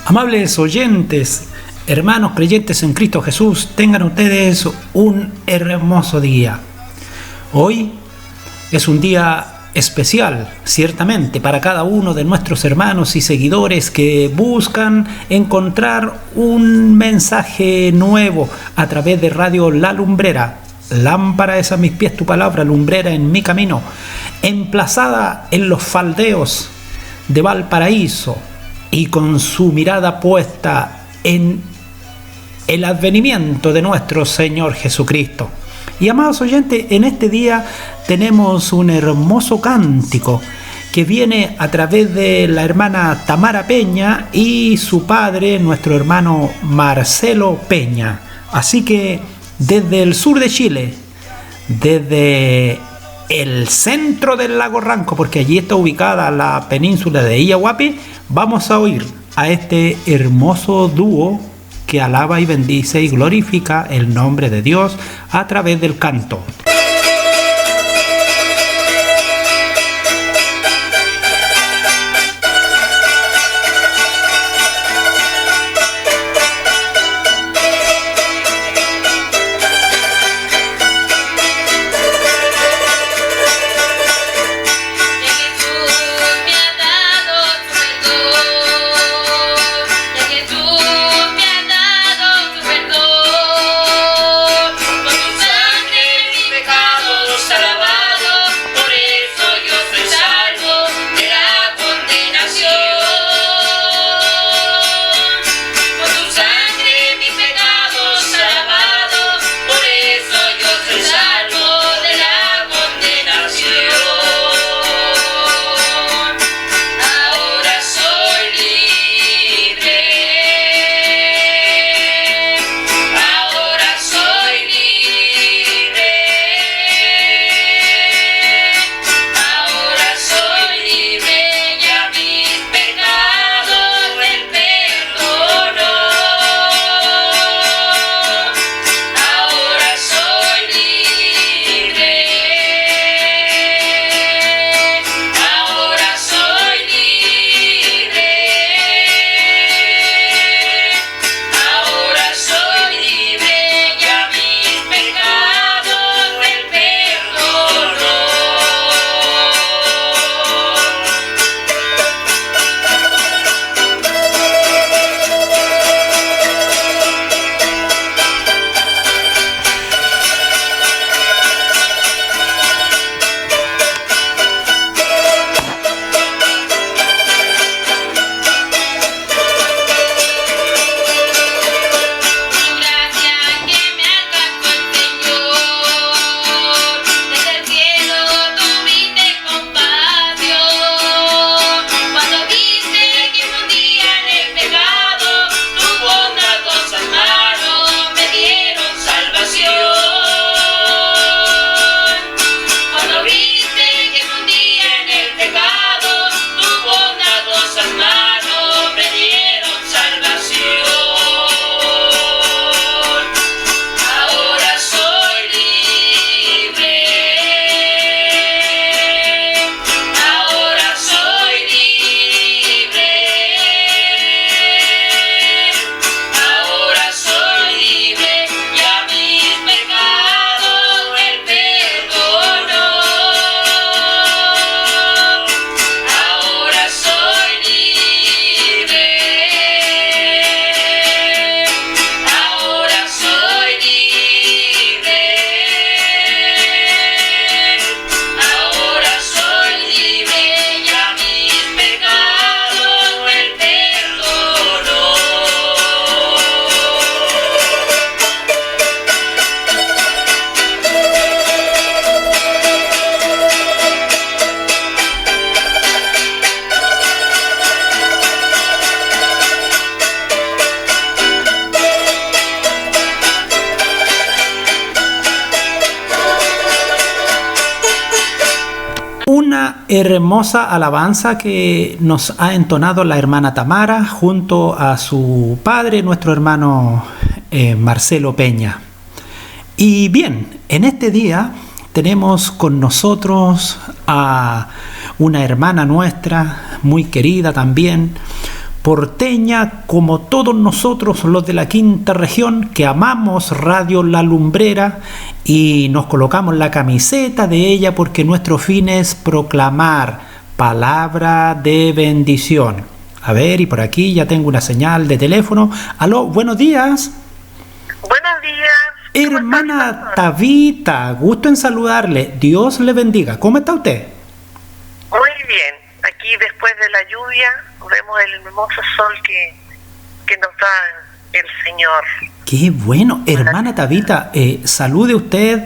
Amables oyentes, hermanos creyentes en Cristo Jesús, tengan ustedes un hermoso día. Hoy es un día especial, ciertamente, para cada uno de nuestros hermanos y seguidores que buscan encontrar un mensaje nuevo a través de Radio La Lumbrera. Lámpara es a mis pies tu palabra, lumbrera en mi camino, emplazada en los faldeos de Valparaíso y con su mirada puesta en el advenimiento de nuestro Señor Jesucristo. Y amados oyentes, en este día tenemos un hermoso cántico que viene a través de la hermana Tamara Peña y su padre, nuestro hermano Marcelo Peña. Así que desde el sur de Chile, desde el centro del lago Ranco, porque allí está ubicada la península de Iyahuapi, vamos a oír a este hermoso dúo que alaba y bendice y glorifica el nombre de Dios a través del canto. Hermosa alabanza que nos ha entonado la hermana Tamara junto a su padre, nuestro hermano Marcelo Peña. Y bien, en este día tenemos con nosotros a una hermana nuestra, muy querida también, porteña, como todos nosotros los de la quinta región, que amamos Radio La Lumbrera y nos colocamos la camiseta de ella porque nuestro fin es proclamar palabra de bendición. A ver, y por aquí ya tengo una señal de teléfono. Aló, buenos días. Buenos días. Hermana Tabita, gusto en saludarle. Dios le bendiga. ¿Cómo está usted? Muy bien. Aquí después de la lluvia vemos el hermoso sol que nos da el Señor. Qué bueno. Hermana Tabita, salude usted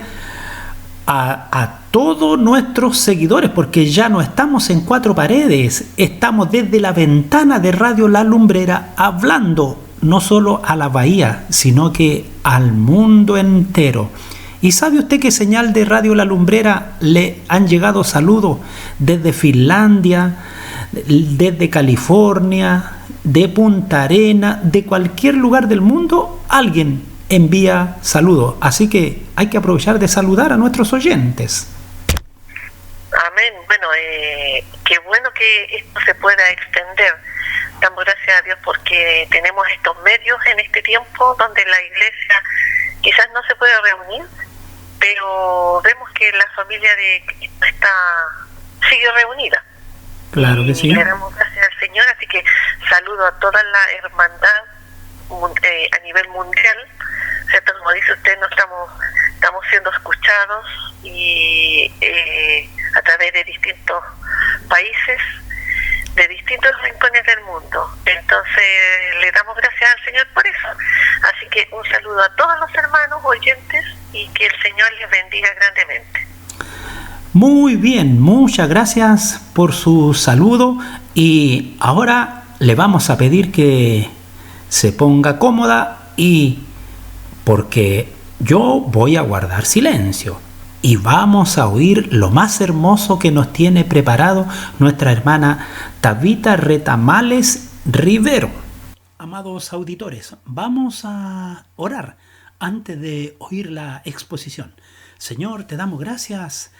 a todos nuestros seguidores, porque ya no estamos en cuatro paredes, estamos desde la ventana de Radio La Lumbrera hablando no solo a la bahía, sino que al mundo entero. ¿Y sabe usted qué señal de Radio La Lumbrera le han llegado saludos desde Finlandia, desde California, de Punta Arenas, de cualquier lugar del mundo? Alguien envía saludos, así que hay que aprovechar de saludar a nuestros oyentes. Amén. Bueno, qué bueno que esto se pueda extender. Damos gracias a Dios porque tenemos estos medios en este tiempo donde la iglesia quizás no se puede reunir, pero vemos que la familia de Cristo sigue reunida. Claro que sí. Y le damos gracias al Señor, así que saludo a toda la hermandad a nivel mundial, ¿cierto? Como dice usted, no estamos siendo escuchados y a través de distintos países, de distintos rincones del mundo. Entonces le damos gracias al Señor por eso. Así que un saludo a todos los hermanos oyentes y que el Señor les bendiga grandemente. Muy bien, muchas gracias por su saludo y ahora le vamos a pedir que se ponga cómoda y porque yo voy a guardar silencio y vamos a oír lo más hermoso que nos tiene preparado nuestra hermana Tabita Retamales Rivero. Amados auditores, vamos a orar antes de oír la exposición. Señor, te damos gracias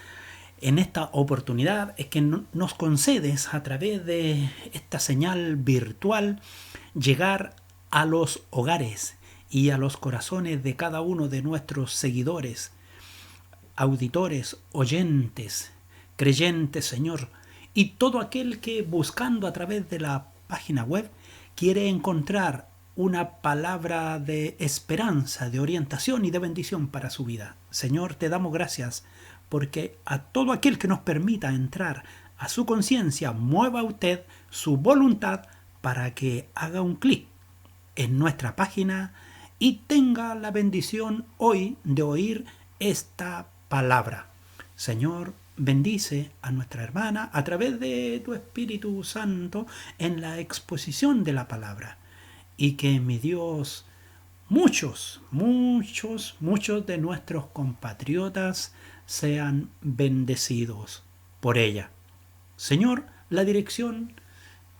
en esta oportunidad es que nos concedes a través de esta señal virtual llegar a los hogares y a los corazones de cada uno de nuestros seguidores, auditores, oyentes, creyentes, Señor, y todo aquel que buscando a través de la página web quiere encontrar una palabra de esperanza, de orientación y de bendición para su vida. Señor, te damos gracias porque a todo aquel que nos permita entrar a su conciencia, mueva usted su voluntad para que haga un clic en nuestra página y tenga la bendición hoy de oír esta palabra. Señor, bendice a nuestra hermana a través de tu Espíritu Santo en la exposición de la palabra y que, mi Dios, muchos de nuestros compatriotas sean bendecidos por ella. Señor, la dirección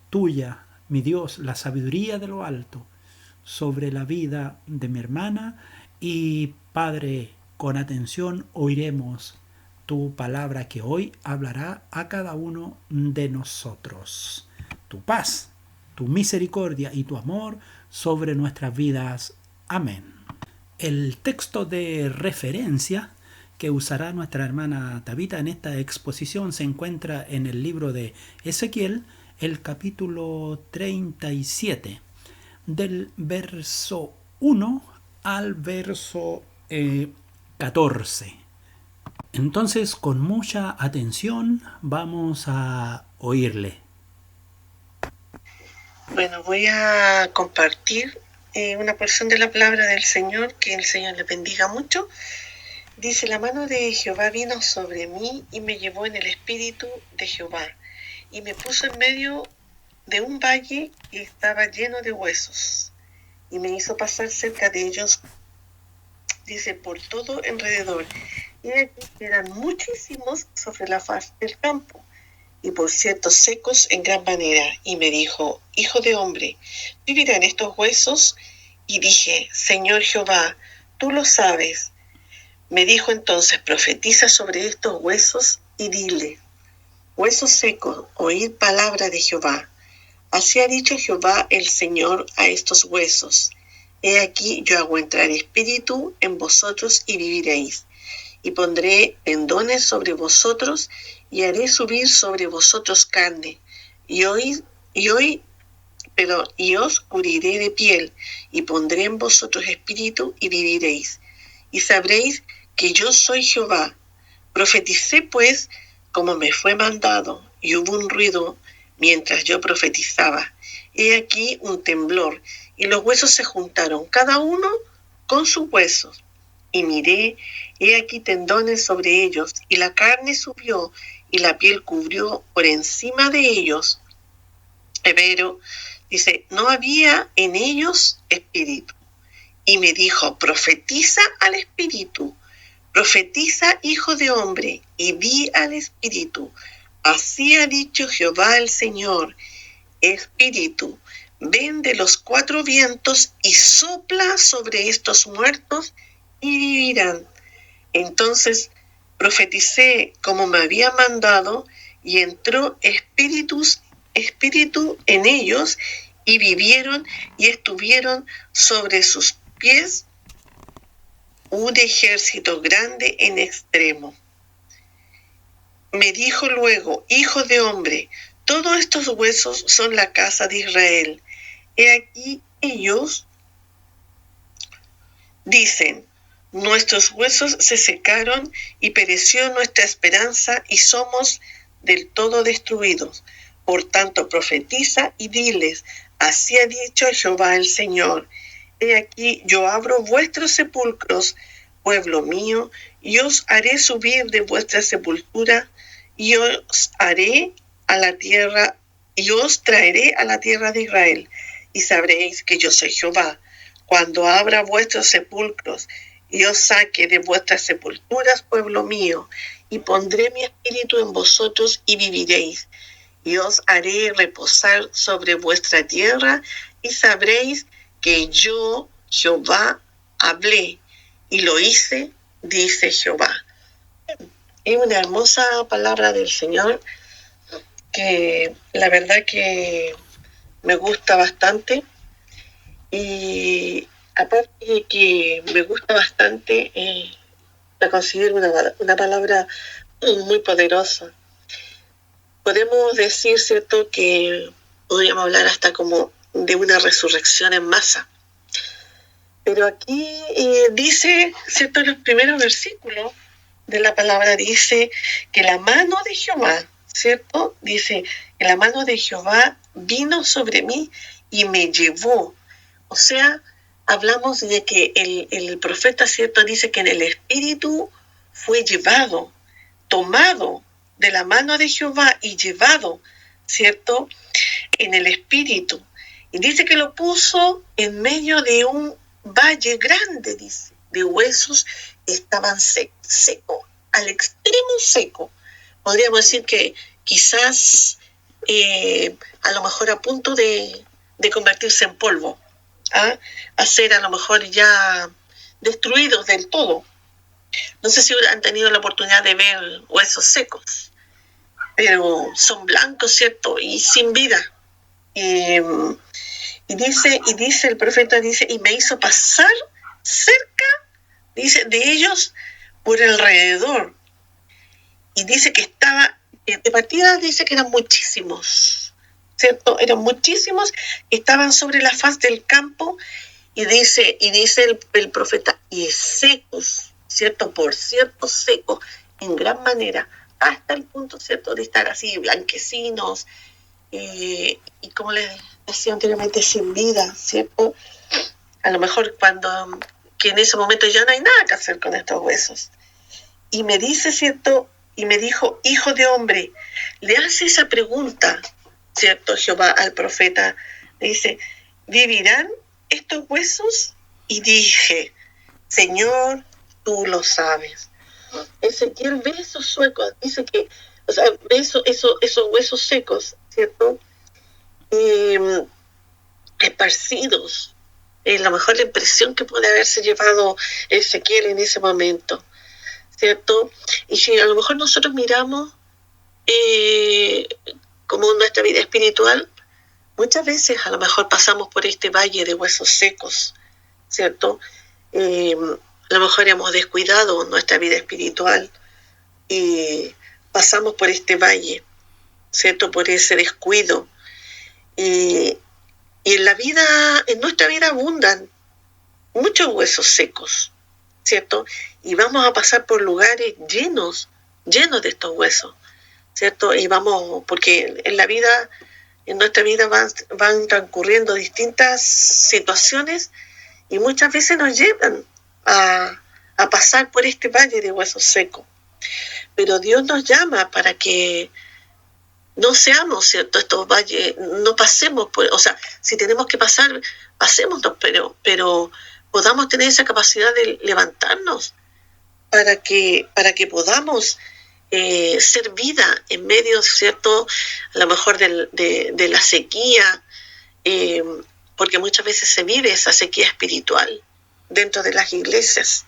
tuya, mi Dios, la sabiduría de lo alto sobre la vida de mi hermana y Padre, con atención oiremos tu palabra que hoy hablará a cada uno de nosotros. Tu paz, tu misericordia y tu amor sobre nuestras vidas. Amén. El texto de referencia que usará nuestra hermana Tabita en esta exposición se encuentra en el libro de Ezequiel, el capítulo 37, del verso 1 al verso 14. Entonces, con mucha atención, vamos a oírle. Bueno, voy a compartir una porción de la palabra del Señor, que el Señor le bendiga mucho. Dice: la mano de Jehová vino sobre mí y me llevó en el espíritu de Jehová y me puso en medio de un valle que estaba lleno de huesos y me hizo pasar cerca de ellos, dice, por todo alrededor, y aquí eran muchísimos sobre la faz del campo y por cierto secos en gran manera, y me dijo: hijo de hombre, ¿vivirán estos huesos? Y dije: Señor Jehová, tú lo sabes. Me dijo entonces: profetiza sobre estos huesos y dile: huesos secos, oíd palabra de Jehová. Así ha dicho Jehová el Señor a estos huesos. He aquí yo hago entrar espíritu en vosotros y viviréis. Y pondré tendones sobre vosotros y haré subir sobre vosotros carne. Y os cubriré de piel y pondré en vosotros espíritu y viviréis. Y sabréis que yo soy Jehová. Profeticé pues como me fue mandado, y hubo un ruido mientras yo profetizaba. He aquí un temblor, y los huesos se juntaron, cada uno con sus huesos. Y miré, he aquí tendones sobre ellos, y la carne subió, y la piel cubrió por encima de ellos. Pero, dice, no había en ellos espíritu. Y me dijo, profetiza al espíritu. Profetiza, hijo de hombre, y di al espíritu. Así ha dicho Jehová el Señor, espíritu, ven de los cuatro vientos y sopla sobre estos muertos y vivirán. Entonces profeticé como me había mandado y entró espíritu en ellos y vivieron y estuvieron sobre sus pies un ejército grande en extremo. Me dijo luego, hijo de hombre, todos estos huesos son la casa de Israel. He aquí ellos dicen, nuestros huesos se secaron y pereció nuestra esperanza y somos del todo destruidos. Por tanto, profetiza y diles, así ha dicho Jehová el Señor. He aquí yo abro vuestros sepulcros, pueblo mío, y os haré subir de vuestra sepultura, y os haré a la tierra, y os traeré a la tierra de Israel, y sabréis que yo soy Jehová, cuando abra vuestros sepulcros, y os saque de vuestras sepulturas, pueblo mío, y pondré mi espíritu en vosotros, y viviréis, y os haré reposar sobre vuestra tierra, y sabréis que yo, Jehová, hablé, y lo hice, dice Jehová. Es una hermosa palabra del Señor que la verdad que me gusta bastante, y aparte de que me gusta bastante, la considero una palabra muy poderosa. Podemos decir, ¿cierto?, que podríamos hablar hasta como de una resurrección en masa. Pero aquí dice, ¿cierto?, en los primeros versículos de la palabra dice que la mano de Jehová, ¿cierto? Dice que la mano de Jehová vino sobre mí y me llevó. O sea, hablamos de que el profeta, ¿cierto?, dice que en el espíritu fue llevado, tomado de la mano de Jehová y llevado, ¿cierto?, en el espíritu. Y dice que lo puso en medio de un valle grande, dice, de huesos que estaban secos, al extremo seco. Podríamos decir que quizás a lo mejor a punto de convertirse en polvo, a ser a lo mejor ya destruidos del todo. No sé si han tenido la oportunidad de ver huesos secos, pero son blancos, ¿cierto?, y sin vida. Y dice el profeta, dice, y me hizo pasar cerca, dice, de ellos por alrededor. Y dice que estaba, de partida dice que eran muchísimos, ¿cierto? Eran muchísimos, estaban sobre la faz del campo, y dice el profeta, y secos, ¿cierto? Por cierto, secos, en gran manera, hasta el punto, ¿cierto?, de estar así, blanquecinos, y como les decía anteriormente, sin vida, ¿cierto? A lo mejor que en ese momento ya no hay nada que hacer con estos huesos. Y me dice, ¿cierto?, y me dijo, hijo de hombre, le hace esa pregunta, ¿cierto?, Jehová al profeta, le dice, ¿vivirán estos huesos? Y dije, Señor, tú lo sabes. Ezequiel ve esos suecos, dice que, o sea, ve esos huesos secos, ¿cierto?, esparcidos. A lo mejor la impresión que puede haberse llevado Ezequiel en ese momento, ¿cierto? Y si a lo mejor nosotros miramos como nuestra vida espiritual, muchas veces a lo mejor pasamos por este valle de huesos secos, ¿cierto? A lo mejor hemos descuidado nuestra vida espiritual y pasamos por este valle, ¿cierto? Por ese descuido. Y en la vida, en nuestra vida abundan muchos huesos secos, ¿cierto? Y vamos a pasar por lugares llenos de estos huesos, ¿cierto? Y vamos, porque en nuestra vida van transcurriendo distintas situaciones y muchas veces nos llevan a pasar por este valle de huesos secos. Pero Dios nos llama para que no seamos, ¿cierto? Estos valles, no pasemos por, o sea, si tenemos que pasar, pasémonos, pero podamos tener esa capacidad de levantarnos para que podamos ser vida en medio, ¿cierto? A lo mejor de la sequía, porque muchas veces se vive esa sequía espiritual dentro de las iglesias.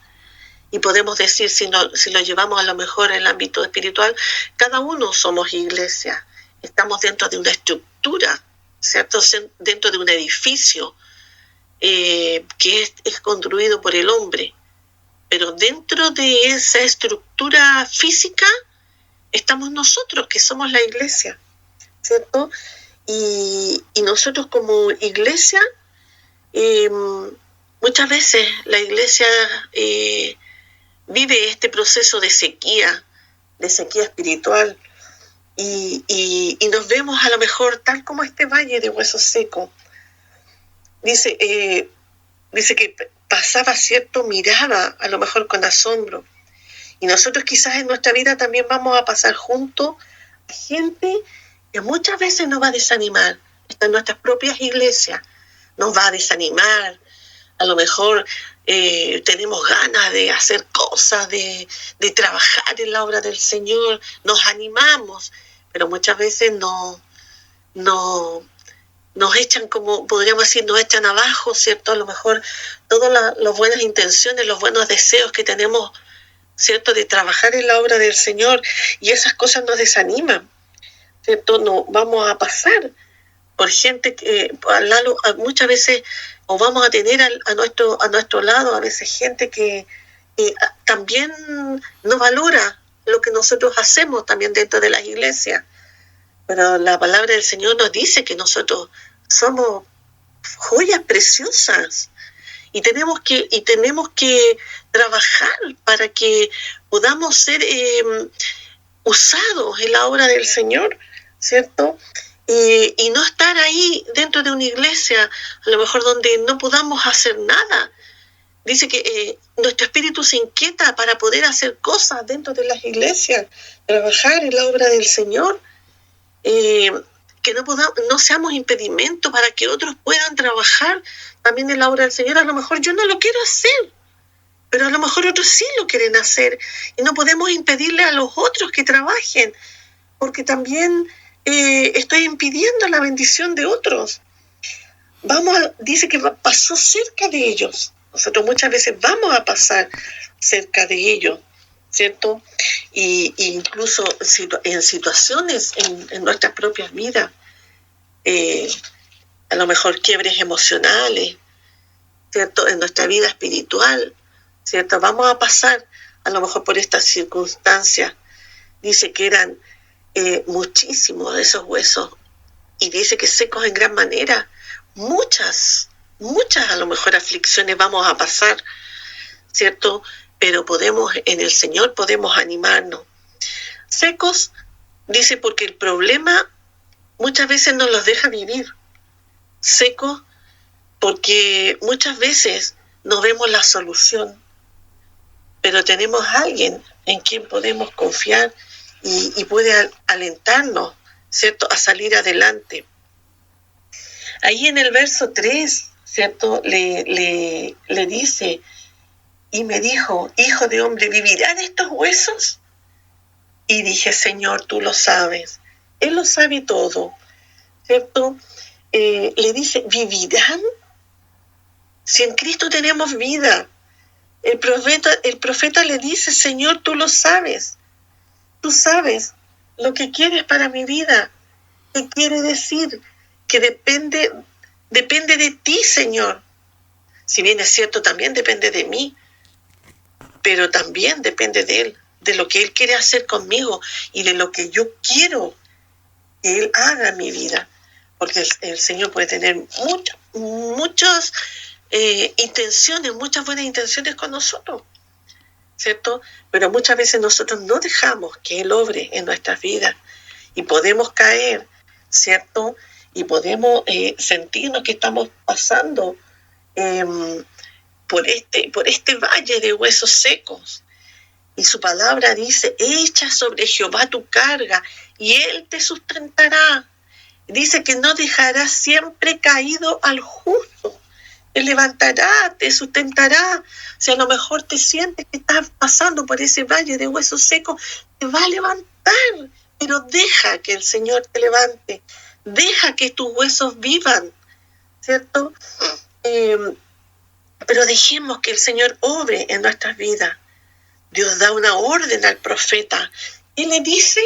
Y podemos decir, si lo llevamos a lo mejor en el ámbito espiritual, cada uno somos iglesia. Estamos dentro de una estructura, ¿cierto? Dentro de un edificio que es construido por el hombre. Pero dentro de esa estructura física estamos nosotros, que somos la iglesia, ¿cierto? Y nosotros como iglesia, muchas veces la iglesia vive este proceso de sequía espiritual, y nos vemos a lo mejor tal como este valle de huesos secos. Dice que pasaba, ¿cierto? Miraba a lo mejor con asombro. Y nosotros quizás en nuestra vida también vamos a pasar junto a gente que muchas veces nos va a desanimar. Está en nuestras propias iglesias, nos va a desanimar. A lo mejor tenemos ganas de hacer cosas, de trabajar en la obra del Señor, nos animamos, pero muchas veces nos echan, como podríamos decir, nos echan abajo, ¿cierto? A lo mejor todas las buenas intenciones, los buenos deseos que tenemos, ¿cierto? De trabajar en la obra del Señor, y esas cosas nos desaniman, ¿cierto? No vamos a pasar por gente que muchas veces, o vamos a tener a nuestro lado a veces gente que también no valora lo que nosotros hacemos también dentro de las iglesias. Pero la palabra del Señor nos dice que nosotros somos joyas preciosas y tenemos que trabajar para que podamos ser usados en la obra del Señor, ¿cierto? Y no estar ahí dentro de una iglesia, a lo mejor donde no podamos hacer nada. Dice que nuestro espíritu se inquieta para poder hacer cosas dentro de las iglesias, trabajar en la obra del Señor, que no seamos impedimento para que otros puedan trabajar también en la obra del Señor. A lo mejor yo no lo quiero hacer, pero a lo mejor otros sí lo quieren hacer, y no podemos impedirle a los otros que trabajen, porque también estoy impidiendo la bendición de otros. Dice que pasó cerca de ellos. Nosotros muchas veces vamos a pasar cerca de ellos, ¿cierto? Y incluso en situaciones en nuestras propias vidas, a lo mejor quiebres emocionales, ¿cierto? En nuestra vida espiritual, ¿cierto? Vamos a pasar a lo mejor por estas circunstancias. Dice que eran muchísimos de esos huesos, y dice que secos en gran manera. Muchas a lo mejor aflicciones vamos a pasar, ¿cierto? Pero en el Señor podemos animarnos. Secos, dice, porque el problema muchas veces no los deja vivir. Secos porque muchas veces no vemos la solución, pero tenemos a alguien en quien podemos confiar y puede alentarnos, ¿cierto?, a salir adelante. Ahí en el verso 3, ¿cierto?, le dice, y me dijo, hijo de hombre, ¿vivirán estos huesos? Y dije, Señor, tú lo sabes. Él lo sabe todo, ¿cierto? Le dice, ¿vivirán? Si en Cristo tenemos vida. El profeta le dice, Señor, tú lo sabes. Tú sabes lo que quieres para mi vida. ¿Qué quiere decir? que depende de ti, Señor. Si bien es cierto, también depende de mí, pero también depende de Él, de lo que Él quiere hacer conmigo y de lo que yo quiero que Él haga en mi vida. Porque el Señor puede tener muchas intenciones, muchas buenas intenciones con nosotros, ¿cierto? Pero muchas veces nosotros no dejamos que Él obre en nuestras vidas y podemos caer, ¿cierto? Y podemos sentirnos que estamos pasando por este valle de huesos secos. Y su palabra dice: echa sobre Jehová tu carga y Él te sustentará. Dice que no dejará siempre caído al justo. Te levantará, te sustentará. Si a lo mejor te sientes que estás pasando por ese valle de huesos secos, te va a levantar. Pero deja que el Señor te levante. Deja que tus huesos vivan, ¿cierto? Pero dejemos que el Señor obre en nuestras vidas. Dios da una orden al profeta y le dice,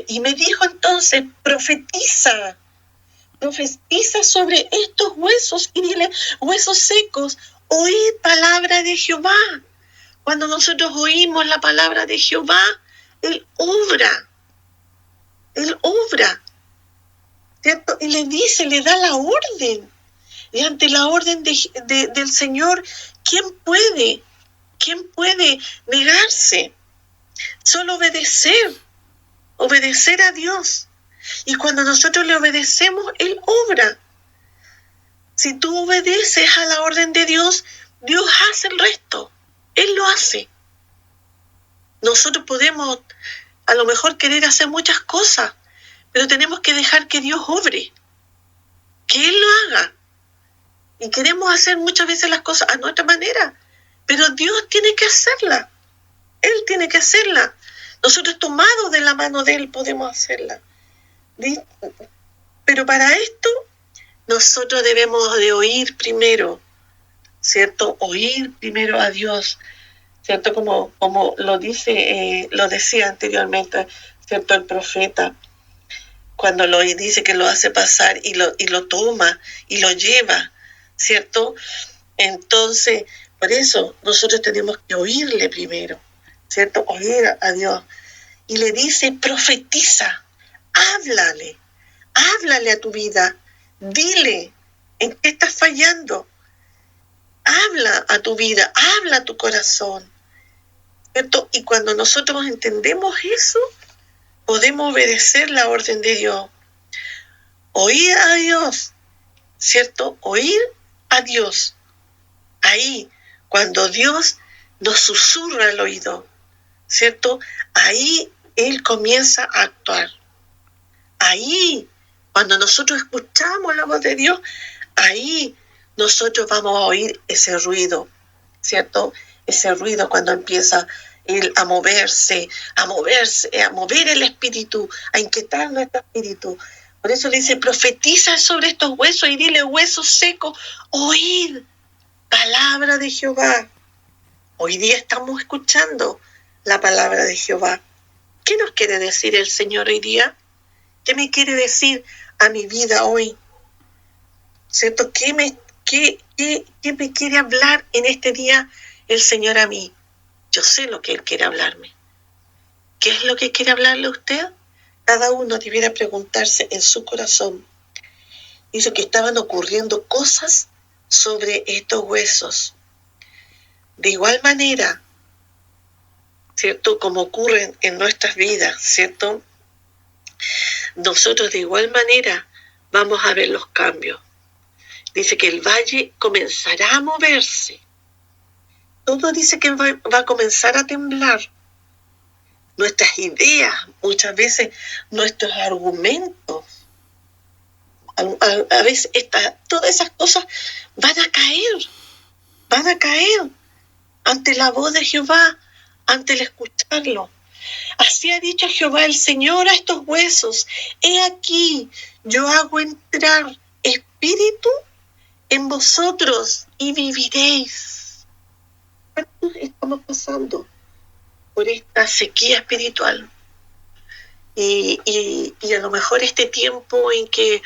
y me dijo entonces: profetiza sobre estos huesos y dile: huesos secos, oíd palabra de Jehová. Cuando nosotros oímos la palabra de Jehová, Él obra, ¿cierto? Y le da la orden. Y ante la orden del Señor, ¿quién puede negarse? Solo obedecer a Dios. Y cuando nosotros le obedecemos, Él obra. Si tú obedeces a la orden de Dios, Dios hace el resto. Él lo hace. Nosotros podemos a lo mejor querer hacer muchas cosas, pero tenemos que dejar que Dios obre, que Él lo haga. Y queremos hacer muchas veces las cosas a nuestra manera, pero Dios tiene que hacerla. Él tiene que hacerla. Nosotros, tomados de la mano de Él, podemos hacerla. Pero para esto, nosotros debemos de oír primero, ¿cierto? Oír primero a Dios, ¿cierto? Como lo decía anteriormente, ¿cierto? El profeta, cuando lo dice que lo hace pasar y lo toma y lo lleva, ¿cierto? Entonces, por eso nosotros tenemos que oírle primero, ¿cierto? Oír a Dios. Y le dice: profetiza, háblale a tu vida, dile en qué estás fallando, habla a tu vida, habla a tu corazón, ¿cierto? Y cuando nosotros entendemos eso, podemos obedecer la orden de Dios. Oír a Dios, ¿cierto? Oír a Dios. Ahí, cuando Dios nos susurra al oído, ¿cierto? Ahí Él comienza a actuar. Ahí, cuando nosotros escuchamos la voz de Dios, ahí nosotros vamos a oír ese ruido, ¿cierto? Ese ruido cuando empieza Él a moverse, a mover el espíritu, a inquietar nuestro espíritu. Por eso le dice: profetiza sobre estos huesos y dile: huesos secos, oíd palabra de Jehová. Hoy día estamos escuchando la palabra de Jehová. ¿Qué nos quiere decir el Señor hoy día? ¿Qué me quiere decir a mi vida hoy? ¿Cierto? ¿Qué me quiere hablar en este día el Señor a mí? Yo sé lo que Él quiere hablarme. ¿Qué es lo que quiere hablarle a usted? Cada uno debiera preguntarse en su corazón. Dice que estaban ocurriendo cosas sobre estos huesos. De igual manera, ¿cierto? Como ocurren en nuestras vidas, ¿cierto? Nosotros de igual manera vamos a ver los cambios. Dice que el valle comenzará a moverse. Todo dice que va a comenzar a temblar. Nuestras ideas, muchas veces nuestros argumentos, a veces todas esas cosas van a caer ante la voz de Jehová, ante el escucharlo. Así ha dicho Jehová el Señor a estos huesos: he aquí, yo hago entrar espíritu en vosotros y viviréis. ¿Cuántos estamos pasando por esta sequía espiritual? y a lo mejor este tiempo en que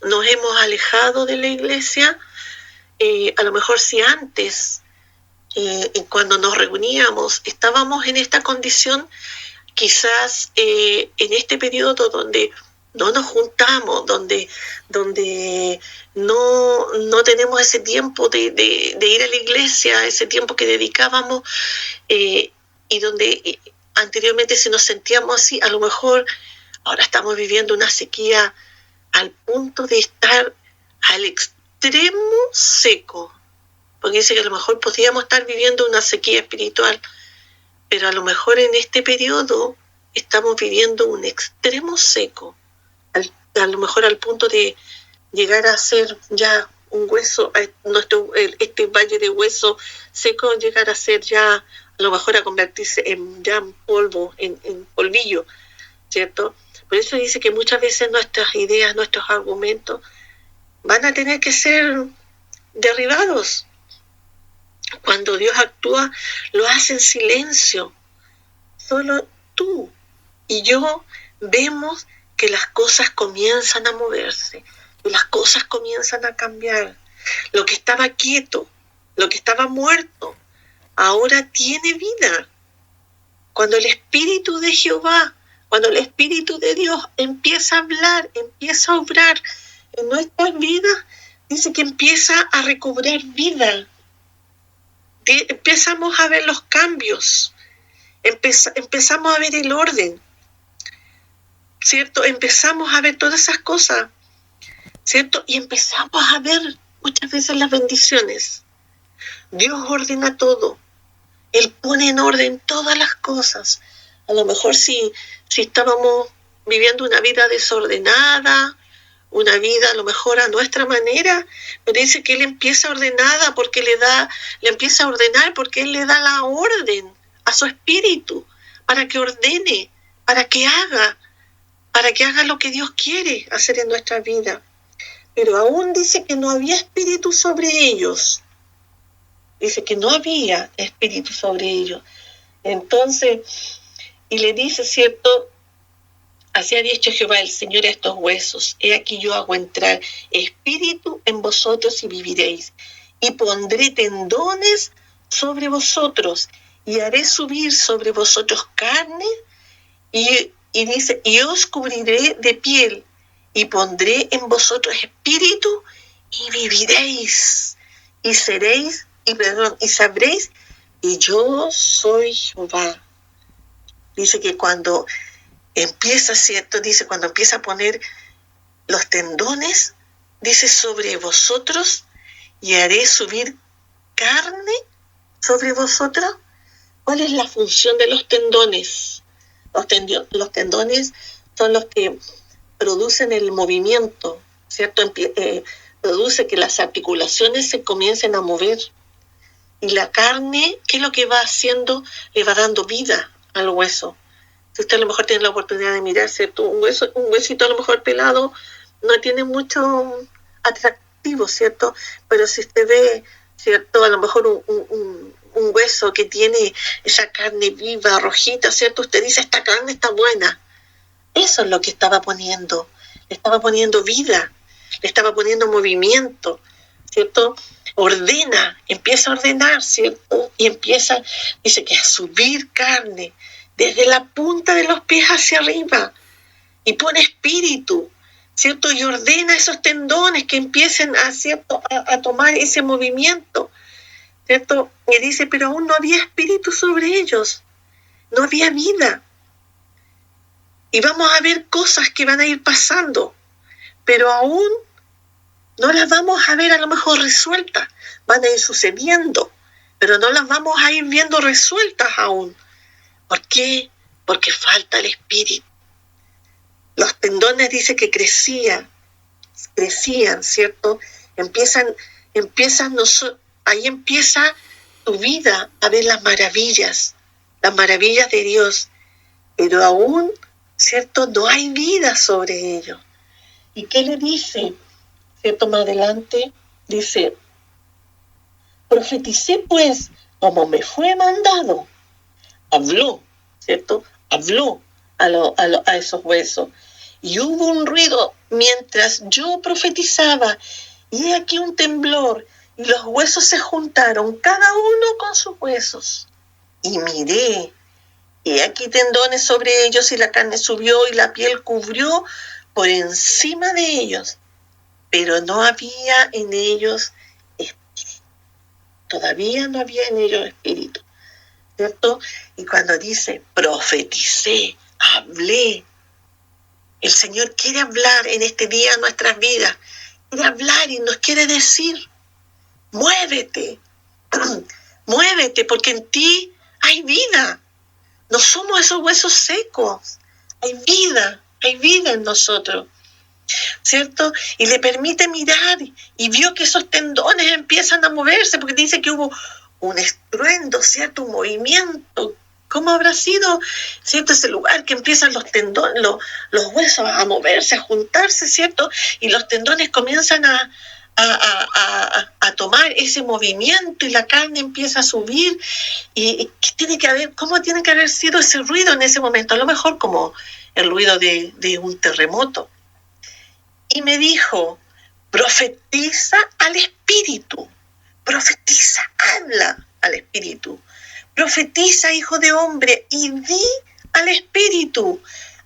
nos hemos alejado de la iglesia, a lo mejor si antes, cuando nos reuníamos, estábamos en esta condición, quizás en este periodo donde no nos juntamos, donde no tenemos ese tiempo de ir a la iglesia, ese tiempo que dedicábamos, y donde anteriormente si nos sentíamos así, a lo mejor ahora estamos viviendo una sequía al punto de estar al extremo seco, porque dice que a lo mejor podríamos estar viviendo una sequía espiritual, pero a lo mejor en este periodo estamos viviendo un extremo seco, a lo mejor al punto de llegar a ser ya un hueso, este valle de hueso seco, llegar a ser ya, a lo mejor a convertirse en ya polvo, en polvillo, ¿cierto? Por eso dice que muchas veces nuestras ideas, nuestros argumentos van a tener que ser derribados. Cuando Dios actúa, lo hace en silencio. Solo tú y yo vemos que las cosas comienzan a moverse, que las cosas comienzan a cambiar. Lo que estaba quieto, lo que estaba muerto, ahora tiene vida. Cuando el Espíritu de Jehová, cuando el Espíritu de Dios empieza a hablar, empieza a obrar en nuestras vidas, dice que empieza a recobrar vida. Empezamos a ver los cambios, empezamos a ver el orden, ¿cierto? Empezamos a ver todas esas cosas, ¿cierto? Y empezamos a ver muchas veces las bendiciones. Dios ordena todo, Él pone en orden todas las cosas. A lo mejor si estábamos viviendo una vida desordenada, una vida a lo mejor a nuestra manera, pero dice que Él empieza ordenada porque le empieza a ordenar porque Él le da la orden a su espíritu para que ordene, para que haga lo que Dios quiere hacer en nuestra vida. Pero aún dice que no había espíritu sobre ellos. Dice que no había espíritu sobre ellos. Entonces, y le dice, ¿cierto? Así ha dicho Jehová el Señor a estos huesos: he aquí yo hago entrar espíritu en vosotros y viviréis, y pondré tendones sobre vosotros, y haré subir sobre vosotros carne, y dice, y os cubriré de piel, y pondré en vosotros espíritu, y viviréis, y seréis, y sabréis que yo soy Jehová. Dice que cuando empieza, ¿cierto? Dice, cuando empieza a poner los tendones, dice, sobre vosotros, y haré subir carne sobre vosotros. ¿Cuál es la función de los tendones? Los tendones son los que producen el movimiento, ¿cierto? Produce que las articulaciones se comiencen a mover. Y la carne, ¿qué es lo que va haciendo? Le va dando vida al hueso. Si usted a lo mejor tiene la oportunidad de mirar, ¿cierto? Un huesito a lo mejor pelado no tiene mucho atractivo, ¿cierto? Pero si usted ve, ¿cierto? A lo mejor un hueso que tiene esa carne viva, rojita, ¿cierto? Usted dice, esta carne está buena. Eso es lo que estaba poniendo. Le estaba poniendo vida, le estaba poniendo movimiento, ¿cierto? Ordena, empieza a ordenar, ¿cierto? Y empieza, dice que a subir carne desde la punta de los pies hacia arriba, y pone espíritu, ¿cierto? Y ordena esos tendones que empiecen a tomar ese movimiento, ¿cierto? Y dice, pero aún no había espíritu sobre ellos, no había vida. Y vamos a ver cosas que van a ir pasando, pero aún no las vamos a ver a lo mejor resueltas, van a ir sucediendo, pero no las vamos a ir viendo resueltas aún. ¿Por qué? Porque falta el espíritu. Los tendones dice que crecían, ¿cierto? Ahí empieza tu vida a ver las maravillas de Dios, pero aún, ¿cierto? No hay vida sobre ellos. ¿Y qué le dice? ¿Cierto? Más adelante dice, profeticé pues como me fue mandado. Habló, ¿cierto? Habló a esos huesos. Y hubo un ruido mientras yo profetizaba, y he aquí un temblor, y los huesos se juntaron, cada uno con sus huesos. Y miré, y aquí tendones sobre ellos, y la carne subió, y la piel cubrió por encima de ellos, pero no había en ellos espíritu. Todavía no había en ellos espíritu, ¿cierto? Y cuando dice, profeticé, hablé, el Señor quiere hablar en este día en nuestras vidas, quiere hablar y nos quiere decir, muévete, muévete, porque en ti hay vida. No somos esos huesos secos, hay vida en nosotros, ¿cierto? Y le permite mirar y vio que esos tendones empiezan a moverse, porque dice que hubo un estruendo, ¿cierto? Un movimiento. ¿Cómo habrá sido, cierto, ese lugar que empiezan los tendones, los huesos a moverse, a juntarse, ¿cierto? Y los tendones comienzan a tomar ese movimiento y la carne empieza a subir. ¿Y qué tiene que haber? ¿Cómo tiene que haber sido ese ruido en ese momento? A lo mejor como el ruido de un terremoto. Y me dijo, profetiza al espíritu, profetiza, habla al espíritu, profetiza, hijo de hombre, y di al espíritu,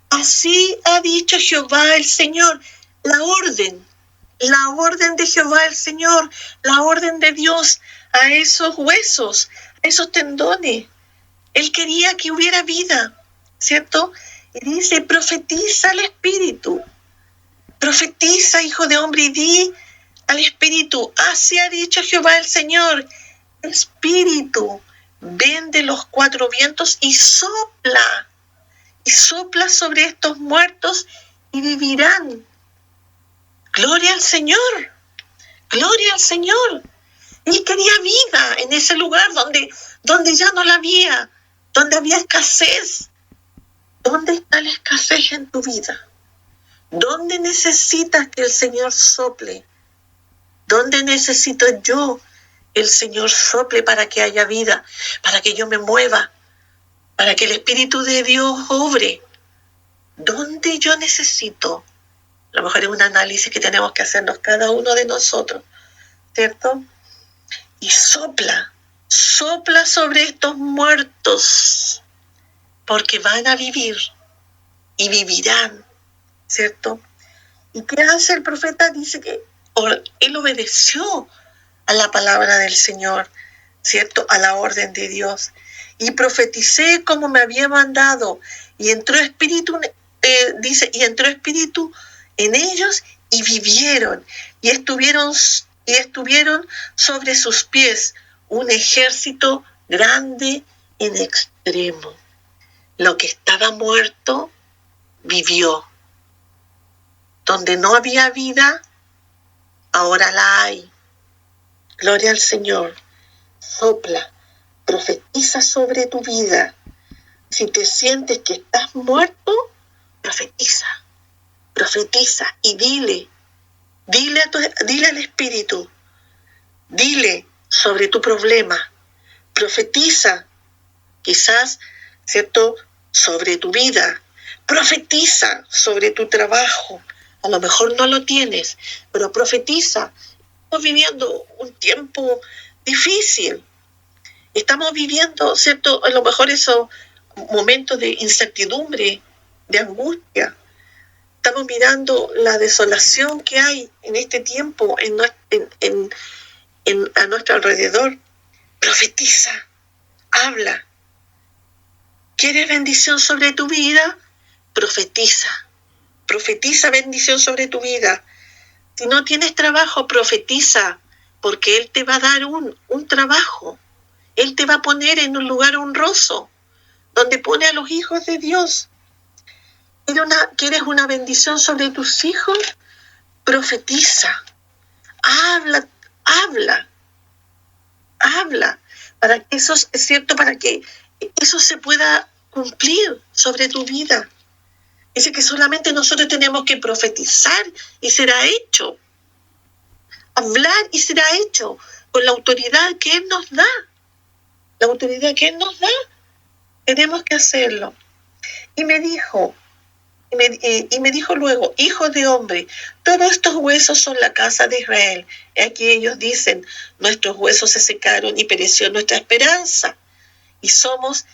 así ha dicho Jehová el Señor. La orden de Jehová el Señor, la orden de Dios a esos huesos, a esos tendones. Él quería que hubiera vida, ¿cierto? Y dice, profetiza al espíritu, profetiza, hijo de hombre, y di al espíritu, así ha dicho Jehová el Señor, espíritu, ven de los cuatro vientos y sopla sobre estos muertos y vivirán. Gloria al Señor, gloria al Señor. Él quería vida en ese lugar donde ya no la había, donde había escasez. ¿Dónde está la escasez en tu vida? ¿Dónde necesitas que el Señor sople? ¿Dónde necesito yo el Señor sople para que haya vida, para que yo me mueva, para que el Espíritu de Dios obre? ¿Dónde yo necesito? A lo mejor es un análisis que tenemos que hacernos cada uno de nosotros, ¿cierto? Y sopla sobre estos muertos, porque van a vivir y vivirán, ¿cierto? ¿Y qué hace el profeta? Dice que él obedeció a la palabra del Señor, ¿cierto? A la orden de Dios. Y profeticé como me había mandado, y entró espíritu, y entró espíritu en ellos y vivieron, y estuvieron sobre sus pies un ejército grande en extremo. Lo que estaba muerto vivió. Donde no había vida, ahora la hay. Gloria al Señor. Sopla, profetiza sobre tu vida. Si te sientes que estás muerto, profetiza y dile al Espíritu, dile sobre tu problema, profetiza, quizás, ¿cierto?, sobre tu vida, profetiza sobre tu trabajo. A lo mejor no lo tienes, pero profetiza. Estamos viviendo un tiempo difícil. Estamos viviendo, ¿cierto?, a lo mejor esos momentos de incertidumbre, de angustia. Estamos mirando la desolación que hay en este tiempo a nuestro alrededor. Profetiza, habla. ¿Quieres bendición sobre tu vida? Profetiza bendición sobre tu vida. Si no tienes trabajo, profetiza, porque Él te va a dar un trabajo. Él te va a poner en un lugar honroso, donde pone a los hijos de Dios. ¿Quieres una bendición sobre tus hijos? Profetiza. Habla, para que eso, es cierto, para que eso se pueda cumplir sobre tu vida. Dice que solamente nosotros tenemos que profetizar y será hecho. Hablar y será hecho con la autoridad que Él nos da. La autoridad que Él nos da, tenemos que hacerlo. Y me dijo, y me dijo luego, hijo de hombre, todos estos huesos son la casa de Israel. Aquí ellos dicen, nuestros huesos se secaron y pereció nuestra esperanza y somos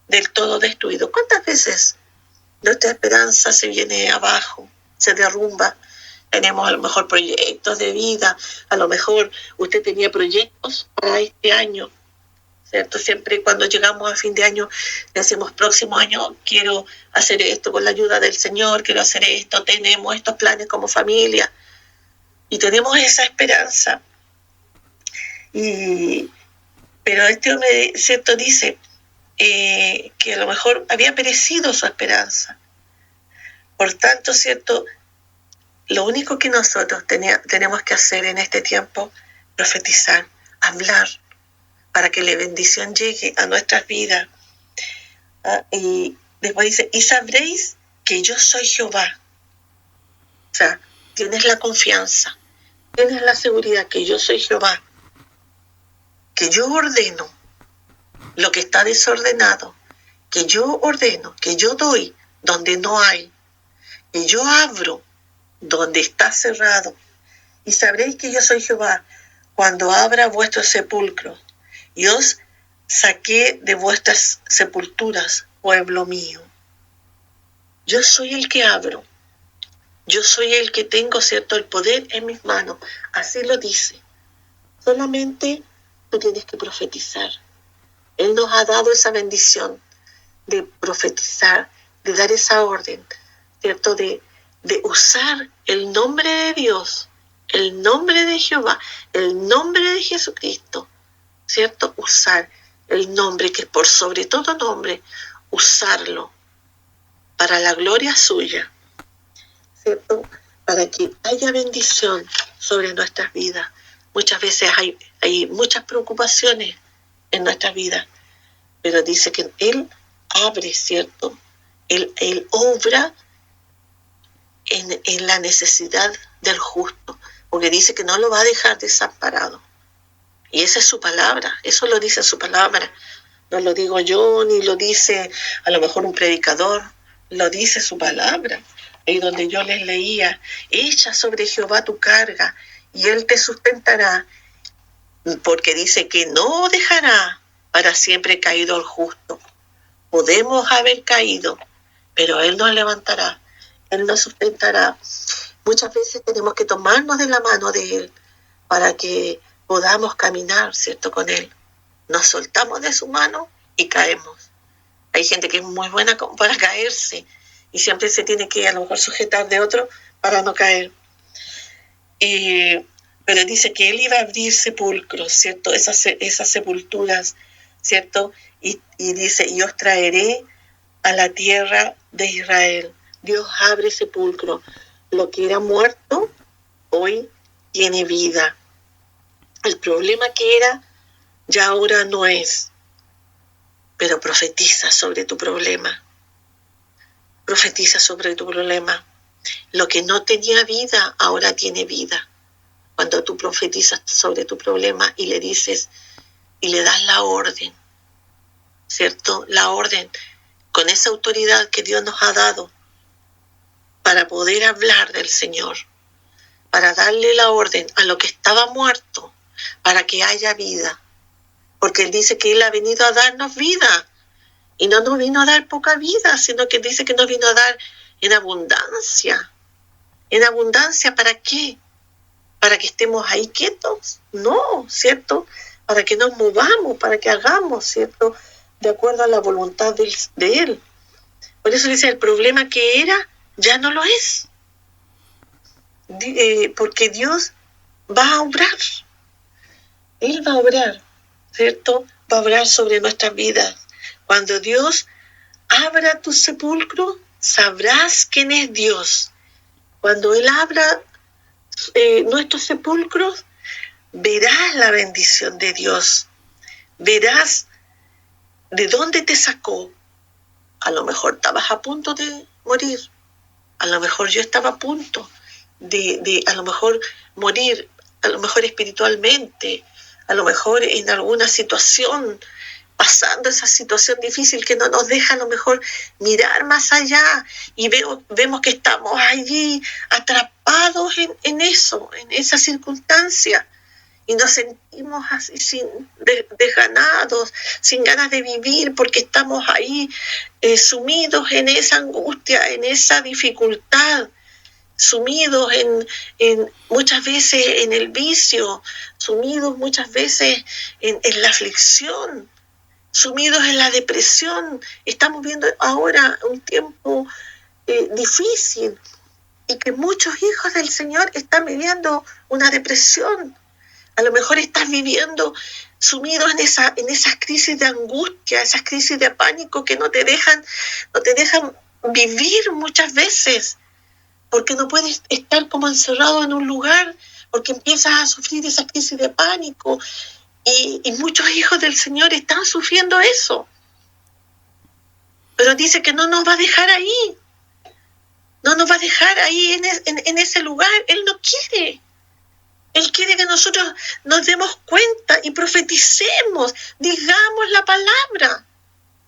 del todo destruidos. ¿Cuántas veces nuestra esperanza se viene abajo, se derrumba? Tenemos a lo mejor proyectos de vida, a lo mejor usted tenía proyectos para este año, ¿cierto? Siempre cuando llegamos a fin de año decimos, próximo año quiero hacer esto con la ayuda del Señor, quiero hacer esto, tenemos estos planes como familia y tenemos esa esperanza. Pero este hombre, ¿cierto? Dice que a lo mejor había perecido su esperanza. Por tanto, ¿cierto? Lo único que nosotros tenemos que hacer en este tiempo, profetizar, hablar, para que la bendición llegue a nuestras vidas. Y después dice, y sabréis que yo soy Jehová. O sea, tienes la confianza, tienes la seguridad que yo soy Jehová, que yo ordeno lo que está desordenado, que yo ordeno, que yo doy donde no hay, que yo abro donde está cerrado. Y sabréis que yo soy Jehová cuando abra vuestros sepulcros y os saqué de vuestras sepulturas, pueblo mío. Yo soy el que abro. Yo soy el que tengo, ¿cierto?, el poder en mis manos. Así lo dice. Solamente tú tienes que profetizar. Él nos ha dado esa bendición de profetizar, de dar esa orden, ¿cierto?, de usar el nombre de Dios, el nombre de Jehová, el nombre de Jesucristo, ¿cierto? Usar el nombre que por sobre todo nombre, usarlo para la gloria suya, ¿cierto? Para que haya bendición sobre nuestras vidas. Muchas veces hay muchas preocupaciones en nuestras vidas, pero dice que Él abre, ¿cierto? Él obra en la necesidad del justo, porque dice que no lo va a dejar desamparado. Y esa es su palabra, eso lo dice su palabra. No lo digo yo, ni lo dice a lo mejor un predicador, lo dice su palabra. Ahí donde yo les leía, echa sobre Jehová tu carga y Él te sustentará, porque dice que no dejará para siempre caído al justo. Podemos haber caído, pero Él nos levantará, Él nos sustentará. Muchas veces tenemos que tomarnos de la mano de Él para que podamos caminar, ¿cierto?, con Él. Nos soltamos de su mano y caemos. Hay gente que es muy buena para caerse y siempre se tiene que a lo mejor sujetar de otro para no caer. Pero dice que Él iba a abrir sepulcros, ¿cierto?, esas sepulturas, ¿cierto? Y dice, y os traeré a la tierra de Israel. Dios abre sepulcro. Lo que era muerto, hoy tiene vida. El problema que era, ya ahora no es. Pero profetiza sobre tu problema. Profetiza sobre tu problema. Lo que no tenía vida, ahora tiene vida. Cuando tú profetizas sobre tu problema y le dices, y le das la orden, ¿cierto? La orden, con esa autoridad que Dios nos ha dado para poder hablar del Señor, para darle la orden a lo que estaba muerto, para que haya vida. Porque Él dice que Él ha venido a darnos vida, y no nos vino a dar poca vida, sino que dice que nos vino a dar en abundancia. ¿En abundancia para qué? ¿Para que estemos ahí quietos? No, ¿cierto? Para que nos movamos, para que hagamos, ¿cierto?, de acuerdo a la voluntad de Él. Por eso dice, el problema que era, ya no lo es. Porque Dios va a obrar. Él va a obrar, ¿cierto? Va a obrar sobre nuestras vidas. Cuando Dios abra tu sepulcro, sabrás quién es Dios. Cuando Él abra nuestros sepulcros, verás la bendición de Dios. Verás de dónde te sacó. A lo mejor estabas a punto de morir. A lo mejor yo estaba a punto de a lo mejor morir, a lo mejor espiritualmente, a lo mejor en alguna situación pasando esa situación difícil que no nos deja a lo mejor mirar más allá y vemos que estamos allí atrapados en eso, en esa circunstancia, y nos sentimos así desganados, sin ganas de vivir, porque estamos ahí sumidos en esa angustia, en esa dificultad, sumidos en muchas veces en el vicio, sumidos muchas veces en la aflicción, sumidos en la depresión. Estamos viendo ahora un tiempo difícil, y que muchos hijos del Señor están viviendo una depresión. A lo mejor estás viviendo sumido en esas crisis de angustia, esas crisis de pánico que no te dejan vivir muchas veces, porque no puedes estar como encerrado en un lugar, porque empiezas a sufrir esa crisis de pánico, y muchos hijos del Señor están sufriendo eso. Pero dice que no nos va a dejar ahí, no nos va a dejar ahí en ese lugar. Él no quiere. Él quiere que nosotros nos demos cuenta y profeticemos, digamos la palabra,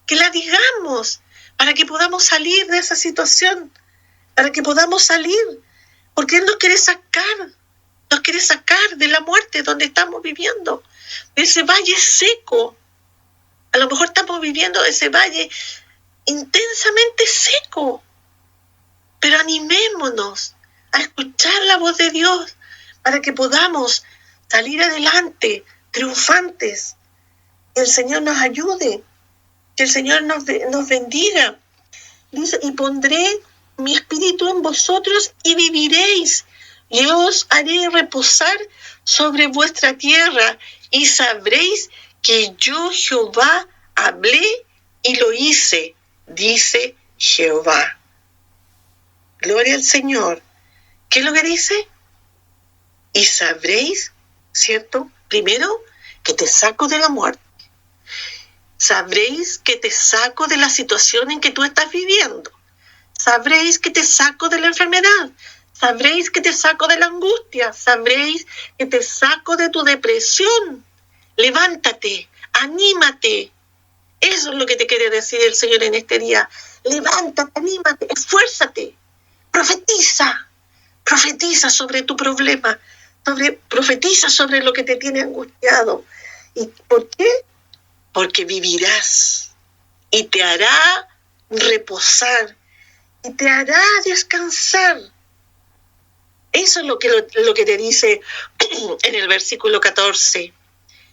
que la digamos, para que podamos salir de esa situación, para que podamos salir, porque Él nos quiere sacar de la muerte donde estamos viviendo, de ese valle seco. A lo mejor estamos viviendo ese valle intensamente seco, pero animémonos a escuchar la voz de Dios, para que podamos salir adelante, triunfantes. Que el Señor nos ayude, que el Señor nos bendiga. Dice, y pondré mi espíritu en vosotros y viviréis. Y os haré reposar sobre vuestra tierra, y sabréis que yo Jehová hablé y lo hice, dice Jehová. Gloria al Señor. ¿Qué es lo que dice? Y sabréis, ¿cierto? Primero, que te saco de la muerte. Sabréis que te saco de la situación en que tú estás viviendo. Sabréis que te saco de la enfermedad. Sabréis que te saco de la angustia. Sabréis que te saco de tu depresión. Levántate, anímate. Eso es lo que te quiere decir el Señor en este día. Levántate, anímate, esfuérzate. Profetiza sobre tu problema. Profetiza sobre lo que te tiene angustiado. ¿Y por qué? Porque vivirás y te hará reposar y te hará descansar. Eso es lo que te dice en el versículo 14.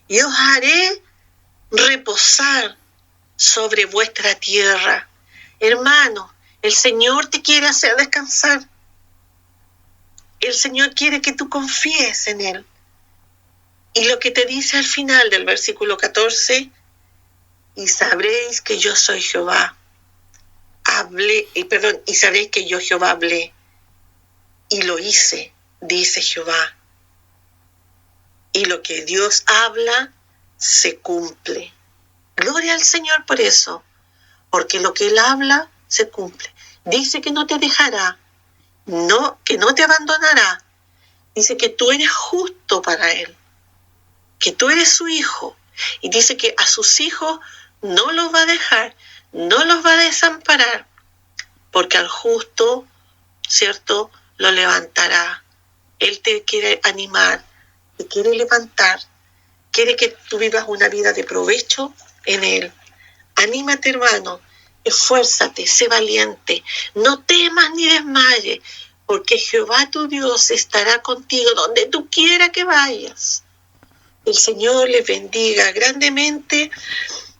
Y os haré reposar sobre vuestra tierra. Hermano, el Señor te quiere hacer descansar. El Señor quiere que tú confíes en Él. Y lo que te dice al final del versículo 14, y sabréis que yo soy Jehová. Y sabréis que yo Jehová hablé y lo hice, dice Jehová. Y lo que Dios habla se cumple. Gloria al Señor por eso, porque lo que Él habla se cumple. Dice que no te dejará, que no te abandonará. Dice que tú eres justo para Él, que tú eres su hijo. Y dice que a sus hijos no los va a dejar, no los va a desamparar, porque al justo, ¿cierto?, lo levantará. Él te quiere animar, te quiere levantar, quiere que tú vivas una vida de provecho en Él. Anímate, hermano, esfuérzate, sé valiente, no temas ni desmayes, porque Jehová tu Dios estará contigo donde tú quieras que vayas. El Señor les bendiga grandemente.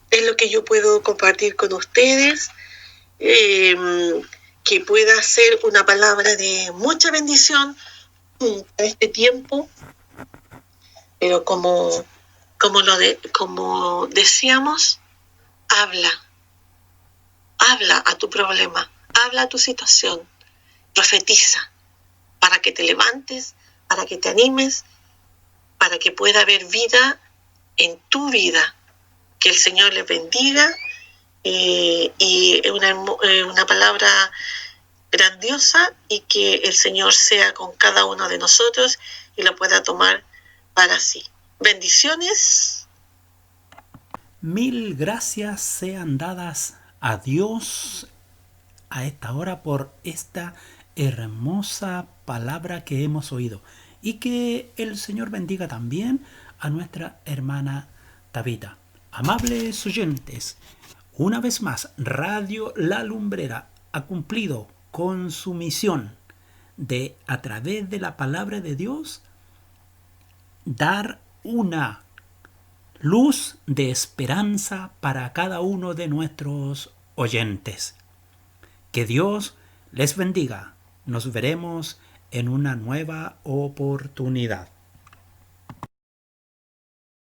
Es lo que yo puedo compartir con ustedes, que pueda ser una palabra de mucha bendición en este tiempo, pero como decíamos, habla a tu problema, habla a tu situación, profetiza para que te levantes, para que te animes, para que pueda haber vida en tu vida. Que el Señor les bendiga, y una palabra grandiosa, y que el Señor sea con cada uno de nosotros y lo pueda tomar para sí. Bendiciones. Mil gracias sean dadas a Dios a esta hora por esta hermosa palabra que hemos oído. Y que el Señor bendiga también a nuestra hermana Tabita. Amables oyentes, una vez más, Radio La Lumbrera ha cumplido con su misión de, a través de la palabra de Dios, dar una luz de esperanza para cada uno de nuestros oyentes. Que Dios les bendiga. Nos veremos en una nueva oportunidad.